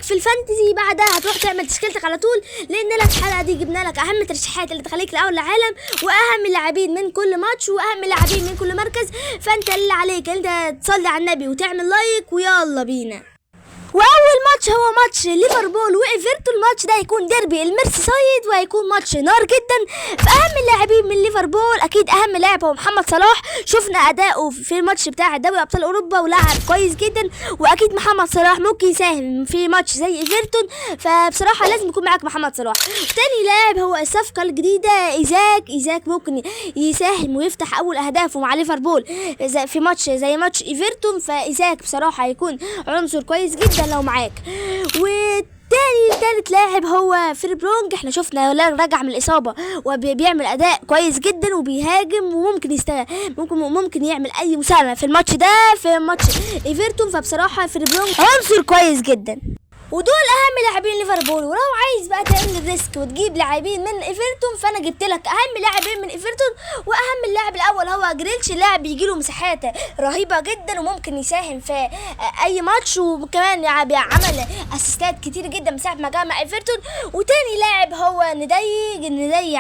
عليك في الفانتزي بعدها هتروح تعمل تشكيلتك على طول، لان الحلقه دي جبنا لك اهم الترشيحات اللي تخليك الاول العالم، واهم اللاعبين من كل ماتش، واهم اللاعبين من كل مركز. فانت اللي عليك انت تصلي على النبي وتعمل لايك ويلا بينا. واول ماتش هو ماتش ليفربول وايفرتون. الماتش ده هيكون ديربي الميرسيسايد وهيكون ماتش نار جدا. فاهم اللاعبين من ليفربول اكيد اهم لاعب هو محمد صلاح. شفنا اداؤه في الماتش بتاع دوري ابطال اوروبا ولاعب كويس جدا، واكيد محمد صلاح ممكن يساهم في ماتش زي ايفرتون، فبصراحه لازم يكون معاك محمد صلاح. تاني لاعب هو الصفقه الجديده ايزاك ممكن يساهم ويفتح اول اهدافه مع ليفربول في ماتش زي ماتش ايفرتون. فايزاك بصراحه هيكون عنصر كويس جدا لو معاك. تالت لاعب هو فريمبونج. احنا شفنا رجع من الاصابه وبيعمل اداء كويس جدا وبيهاجم وممكن ممكن يعمل اي مساهمه في الماتش ده في ماتش ايفرتون. فبصراحه فريمبونج عنصر كويس جدا، ودول اهم لاعبين ليفربول. ولو عايز بقى تعمل الريسك وتجيب لاعبين من ايفرتون فانا جبت لك اهم لاعبين من ايفرتون. واهم اللاعب الاول هو جريليتش. اللاعب بيجي له مساحات رهيبه جدا وممكن يساهم في اي ماتش، وكمان عمل اسيستات كتير جدا من ساعه ما جه مع ايفرتون. وتاني لاعب هو ندي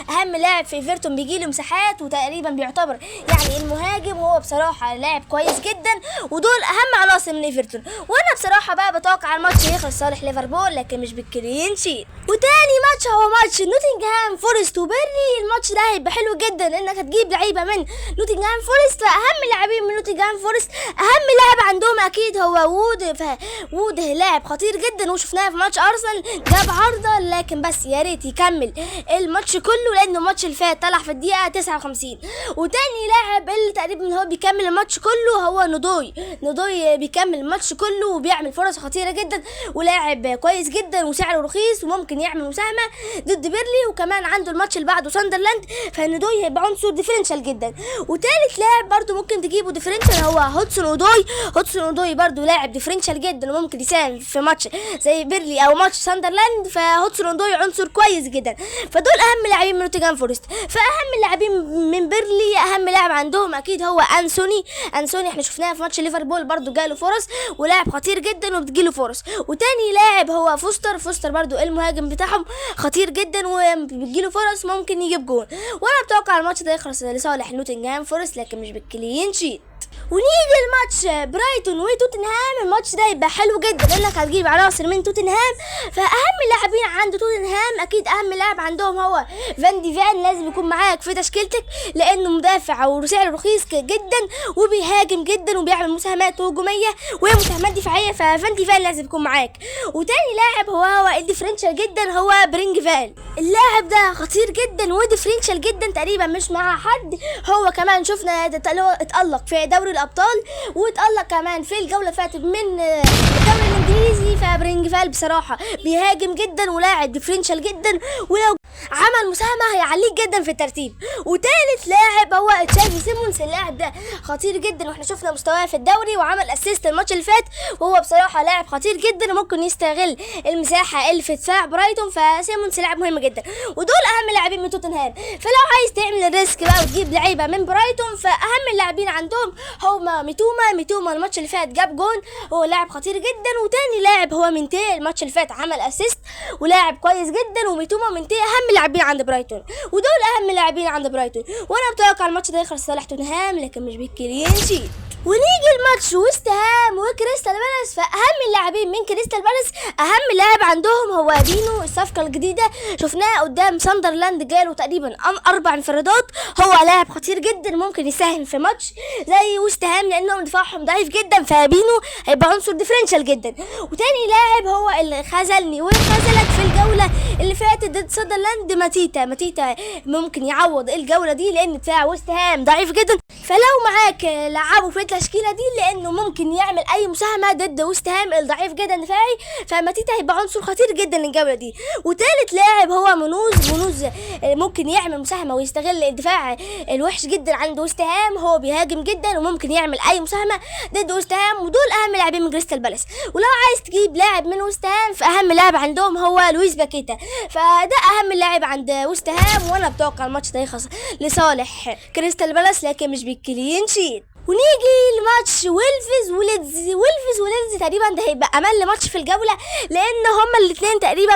اهم لاعب في ايفرتون، بيجي له مساحات وتقريبا بيعتبر يعني المهاجم. هو بصراحه لاعب كويس جدا، ودول اهم عناصر من ايفرتون. وانا بصراحه بقى بتوقع الماتش يخلص صالح ليفربول لكن مش بالكلين شيت. وتاني ماتش هو ماتش نوتنغهام فورست وبيرلي. الماتش ده هيبقى حلو جدا لانك هتجيب لعيبه من نوتنغهام فورست. فاهم اللاعبين من نوتنغهام فورست اهم لاعب عندهم اكيد هو وود لاعب خطير جدا، وشفناه في ماتش ارسنال جاب عارضه، لكن بس يا ريت يكمل الماتش كله لانه الماتش اللي فات طلع في الدقيقه 59. وتاني لاعب اللي تقريبا هو بيكمل الماتش كله هو نودوي بيكمل الماتش كله وبيعمل فرص خطيره جدا، ولاعب كويس جدا وسعره رخيص وممكن يعمل مساهمه ضد بيرلي. وكمان عنده الماتش اللي بعده ساندرلاند، فندوي هيبقى عنصر ديفرنشال جدا. وتالت لاعب برده ممكن تجيبه ديفرنشال هو هودسون اودوي برده لاعب ديفرنشال جدا وممكن يساهم في ماتش زي بيرلي او ماتش ساندرلاند. فهودسون اودوي عنصر كويس جدا. فدول اهم لاعبين من نوتنغهام فورست. فاهم اللاعبين من بيرلي اهم لاعب عندهم اكيد هو انسوني. احنا شفناه في ماتش ليفربول برده جاله فرص ولاعب خطير جدا وبتجيله فرص. وتاني لاعب هو فوستر برضو المهاجم بتاعهم خطير جدا وبتجيله فرص ممكن يجيب جول. وانا بتوقع الماتش ده يخلص لصالح نوتنغهام فورست لكن مش بالكلين شيت. ونيجي الماتش برايتون وتوتنهام. الماتش ده يبقى حلو جدا لانك هتجيب عناصر من توتنهام. فاهم اللاعبين عند توتنهام اكيد اهم لاعب عندهم هو فان دي فان. لازم يكون معاك في تشكيلتك لانه مدافع وسعره رخيص جدا وبيهاجم جدا وبيعمل مساهمات هجوميه وهي مساهمات دفاعيه، ففان دي فان لازم يكون معاك. وتاني لاعب هو الديفرنشال جدا هو برينجفال. اللاعب ده خطير جدا وديفرنشال جدا تقريبا مش مع حد. هو كمان شفنا اتألق في دوري الابطال واتألق كمان في الجوله اللي فاتت من الدوري الانجليزي. فبرينجفال بصراحه بيهاجم جدا ولاعب ديفرنشال جدا، ولو عمل مساهمه هيعليك جدا في الترتيب. وتالت لاعب هو تشافي سيمونز. اللاعب ده خطير جدا واحنا شفنا مستواه في الدوري وعمل اسيست الماتش اللي فات، وهو بصراحه لاعب خطير جدا وممكن يستغل المساحه اللي في دفاع برايتون. فسيمونز لاعب مهم جدا، ودول اهم لاعبين من توتنهام. فلو عايز تعمل الريسك بقى وتجيب لعيبه من برايتون فاهم اللاعبين عندهم هما ميتوما الماتش اللي فات جاب جون، هو لاعب خطير جدا. وتاني لاعب هو منتي. الماتش اللي فات عمل اسيست ولاعب كويس جدا. وميتوما منتي اهم لاعبين عند برايتون، ودول اهم لاعبين عند برايتون. وانا بتوقع الماتش ده يخلص صالح توتنهام لكن مش بالكلين شيت. ونيجي الماتش ويست هام وكريستال بالاس. فاهم اللاعبين من كريستال بالاس اهم لاعب عندهم هو بينو. الصفقه الجديده شفناها قدام ساندرلاند جاله تقريبا 4 انفرادات. هو لاعب خطير جدا ممكن يساهم في ماتش زي ويست هام لانهم دفاعهم ضعيف جدا، فبينو هيبقى عنصر ديفرنشال جدا. وتاني لاعب هو اللي خذلني وخذلك في الجوله اللي فاتت ضد ساندرلاند ماتيتا ممكن يعوض الجوله دي لان دفاع ويست هام ضعيف جدا. فلو معاك لعبه في التشكيله دي لانه ممكن يعمل اي مساهمه ضد ويست هام الضعيف جدا دفاعي، فماتيتا هيبقى عنصر خطير جدا للجوله دي. وثالث لاعب هو منوز ممكن يعمل مساهمه ويستغل الدفاع الوحش جدا عند ويست هام. هو بيهاجم جدا وممكن يعمل اي مساهمه ضد ويست هام، ودول اهم لاعبين من كريستال بالاس. ولو عايز تجيب لاعب من ويست هام فاهم لاعب عندهم هو لويس باكيتا، فده اهم لاعب عند ويست هام. وانا بتوقع الماتش ده يخلص لصالح كريستال بالاس لكن مش بالكلين شيت. ونيجي لماتش ويلفز تقريبا ده هيبقى امل ماتش في الجوله، لان هما الاثنين تقريبا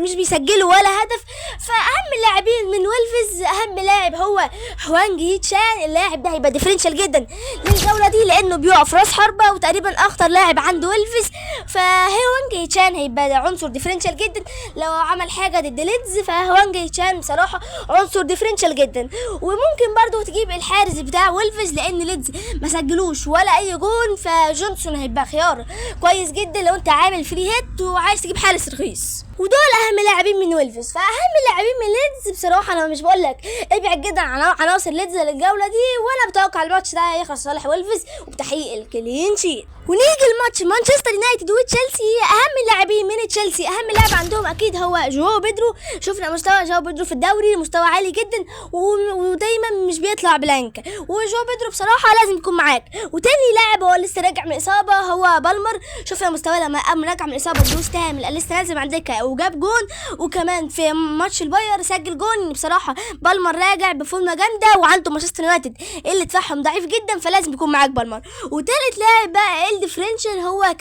مش بيسجلوا ولا هدف. فاهم اللاعبين من ويلفز، اهم لاعب هو هوانج هيتشان. اللاعب ده هيبقى ديفرنشال جدا للجوله دي لانه بيقف راس حربه وتقريبا اخطر لاعب عنده ويلفز. فهوانج هيتشان هيبقى عنصر ديفرنشال جدا لو عمل حاجه ضد ليدز. فهوانج هيتشان بصراحه عنصر ديفرنشال جدا. وممكن برضو تجيب الحارس بتاع ويلفز لان ليدز ما سجلوش ولا اي جون، فجونسون هيبقى خيار كويس جدا لو انت عامل فري هيت وعايز تجيب حارس رخيص. ودول اهم لاعبين من ويلفز. فاهم اللاعبين من ليدز بصراحه انا مش بقول لك ابعد جدا عن عناصر ليدز للجوله دي، وانا بتوقع الماتش ده يخلص صالح ويلفز وبتحقيق الكلين شيت. ونيجي الماتش مانشستر يونايتد وتشيلسي. اهم اللاعبين من تشيلسي، اهم لاعب عندهم اكيد هو جواو بيدرو. شفنا مستوى جواو بيدرو في الدوري مستوى عالي جدا ودايما مش بيطلع بلانك، وجواو بيدرو بصراحه لازم يكون معاك. وتاني لاعب هو لسه راجع من اصابه هو بالمر. شفنا مستواه لما قام راجع من اصابه دوست هامل لسه نازل عن الدكه وجاب جون، وكمان في ماتش الباير سجل جون. بصراحه بالمر راجع بفورمه جامده، وعنده مانشستر يونايتد اللي دفاعهم ضعيف جدا فلازم يكون معاك بالمر. وتالت لاعب بقى الديفرنشال هو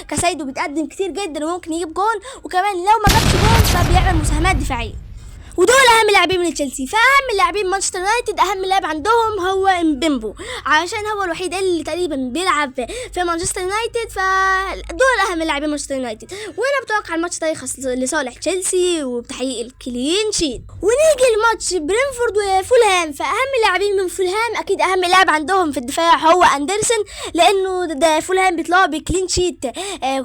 كاسايدو بيتقدم كتير جدا وممكن يجيب جون، وكمان لو ما جابش جون فبيعمل مساهمات دفاعيه. ودول اهم لاعبين من تشيلسي. فاهم اللاعبين مانشستر يونايتد اهم لاعب عندهم هو امبيمبو، عشان هو الوحيد اللي تقريبا بيلعب في مانشستر يونايتد. فدول اهم لاعبين مانشستر يونايتد، وانا بتوقع الماتش ده يخلص لصالح تشيلسي وبتحقيق الكلين شيت. ونيجي لماتش برينفورد وفولهام. فاهم اللاعبين من فولهام اكيد اهم لاعب عندهم في الدفاع هو اندرسون، لانه ده فولهام بيطلعوا بكلين شيت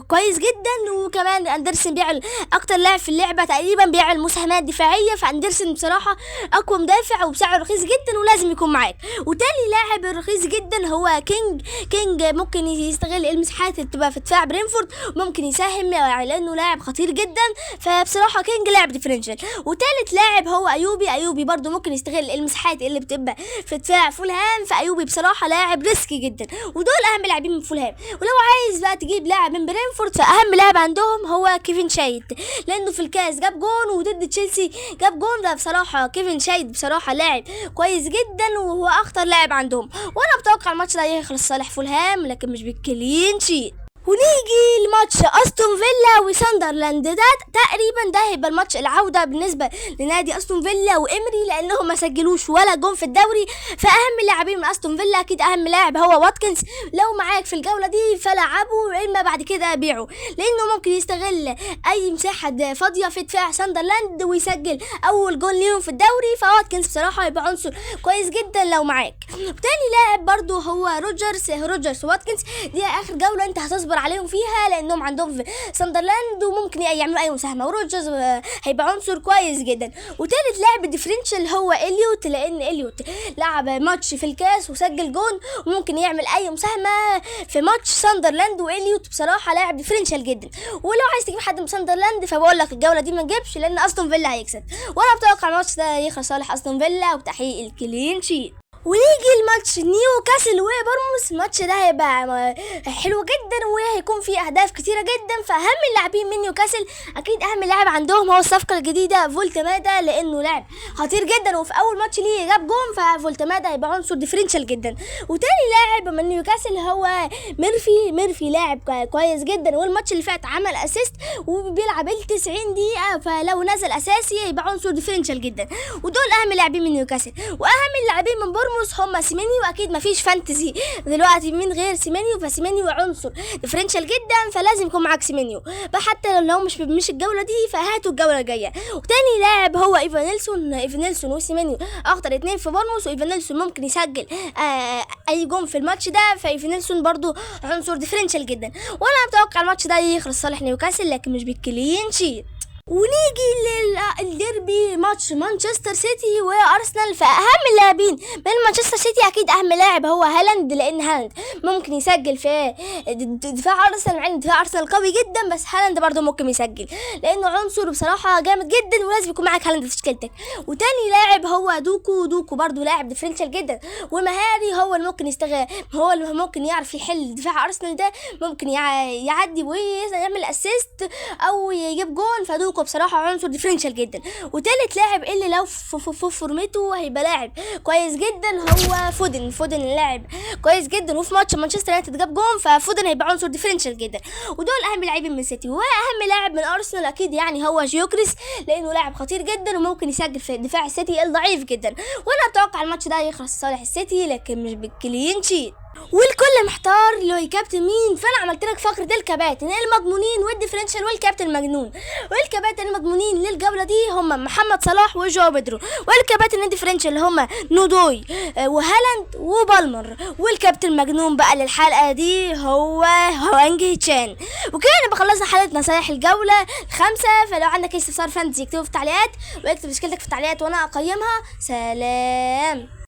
كويس جدا، وكمان اندرسون بيعمل اكتر لاعب في اللعبه تقريبا بيعمل مساهمات دفاعيه. فاندرسون بصراحه اقوى مدافع وبسعره رخيص جدا ولازم يكون معاك. وتاني لاعب رخيص جدا هو كينج ممكن يستغل المساحات اللي بتبقى في دفاع برينفورد، ممكن يساهم لانه لاعب خطير جدا. فبصراحه كينج لاعب ديفرنشال. وتالت لاعب هو ايوبي برضو ممكن يستغل المساحات اللي بتبقى في دفاع فولهام. فايوبي بصراحه لاعب ريسكي جدا، ودول اهم لاعبين من فولهام. ولو عايز بقى تجيب لاعب من برينفورد فاهم لاعب عندهم هو كيفن شايت، لانه في الكاس جاب جون وضد تشيلسي جاب جون. ده بصراحه كيفن شايت بصراحه لاعب كويس جدا وهو اخطر لاعب عندهم، وانا بتوقع الماتش ده يخلص صالح فولهام لكن مش بالكلين شيت. ونيجي لماتش استون فيلا وساندرلاند. ده تقريبا ده هيبقى الماتش العوده بالنسبه لنادي استون فيلا وامري، لانهم ما سجلوش ولا جون في الدوري. فاهم اللاعبين من استون فيلا اكيد اهم لاعب هو واتكنز. لو معاك في الجوله دي فلعبه، اما بعد كده بيعه، لانه ممكن يستغل اي مساحه فاضيه في دفاع ساندرلاند ويسجل اول جون ليهم في الدوري. فواتكنز بصراحه هيبقى عنصر كويس جدا لو معاك. وتاني لاعب برضو هو روجرز واتكنز. دي اخر جوله انت هتصبر عليهم فيها لانهم عندهم في ساندرلاند وممكن يعملوا اي مساهمه، وروجرز هيبقى عنصر كويس جدا. وتالت لاعب الديفرنشال هو اليوت، لان اليوت لعب ماتش في الكاس وسجل جون وممكن يعمل اي مساهمه في ماتش ساندرلاند. واليوت بصراحه لاعب ديفرنشال جدا. ولو عايز تجيب حد من ساندرلاند فبقول لك الجوله دي ما تجيبش لان استون فيلا هيكسب، وانا بتوقع الماتش ده يخلص صالح استون فيلا وبتحقيق الكلين شيت. ونيجي الماتش نيوكاسل وبورنموث. الماتش ده هيبقى حلو جدا وهيكون فيه اهداف كتيره جدا. فاهم اللاعبين من نيوكاسل اكيد اهم لاعب عندهم هو الصفقه الجديده فولتمادا، لانه لاعب خطير جدا وفي اول ماتش ليه جاب جون. ففولتمادا هيبقى عنصر ديفرنشال جدا. وتاني لاعب من نيوكاسل هو ميرفي لاعب كويس جدا، والماتش اللي فات عمل اسيست وبيلعب 90 دقيقه، فلو نزل اساسي هيبقى عنصر ديفرنشال جدا. ودول اهم لاعبين من نيوكاسل. واهم اللاعبين من بورنموث هم سيمينيو. اكيد مفيش فانتزي دلوقتي من غير سيمينيو، فسيمينيو عنصر ديفرنشال جدا فلازم يكون معاك سيمينيو. فحتى لو مش الجوله دي فهاتوا الجوله الجايه. وتاني لاعب هو ايفانيلسون وسيمينيو اخطر اتنين في بورنموث. وايفانيلسون ممكن يسجل اي جون في الماتش ده، فايفانيلسون برضو عنصر ديفرنشال جدا. وانا متوقع الماتش ده يخلص صالح نيوكاسل لكن مش بالكلين شيت. ونيجي للديربي ماتش مانشستر سيتي وارسنال. فاهم اللاعبين من مانشستر سيتي اكيد اهم لاعب هو هالاند، لان هالاند ممكن يسجل في دفاع ارسنال، مع ان دفاع ارسنال قوي جدا بس هالاند برضه ممكن يسجل لانه عنصر بصراحه جامد جدا ولازم يكون معاك هالاند في تشكيلتك. وتاني لاعب هو دوكو برضه لاعب ديفرنشال جدا ومهاري، هو اللي ممكن يستغل، هو اللي ممكن يعرف يحل دفاع ارسنال ده، ممكن يعدي ويعمل اسيست او يجيب جون. فدوكو لوكا بصراحه عنصر ديفرنشال جدا. وتالت لاعب اللي لو في فورمته هيبقى لاعب كويس جدا هو فودن لاعب كويس جدا، وفي ماتش مانشستر يونايتد جاب جون، ففودن هيبقى عنصر ديفرنشال جدا. ودول اهم لاعبين من سيتي. واهم لاعب من ارسنال اكيد يعني هو جيوكريس، لانه لاعب خطير جدا وممكن يسجل في دفاع السيتي الضعيف جدا. وانا اتوقع الماتش ده يخلص صالح السيتي لكن مش بالكلين شيت. والكل محتار لو يكابتن مين، فانا عملت لك فقره الكباتن المضمونين والديفرنشال والكابتن المجنون. والكباتن المضمونين للجوله دي هم محمد صلاح وجواو بيدرو، والكباتن الديفرنشال هم نودوي وهالاند وبالمر، والكابتن المجنون بقى للحلقه دي هو هوانج هيتشان. وكده نبقى خلصنا حلقه نصايح الجوله 5. فلو عندك اي استفسار فانتزي اكتبه في التعليقات، واكتب مشكلتك في التعليقات وانا اقيمها. سلام.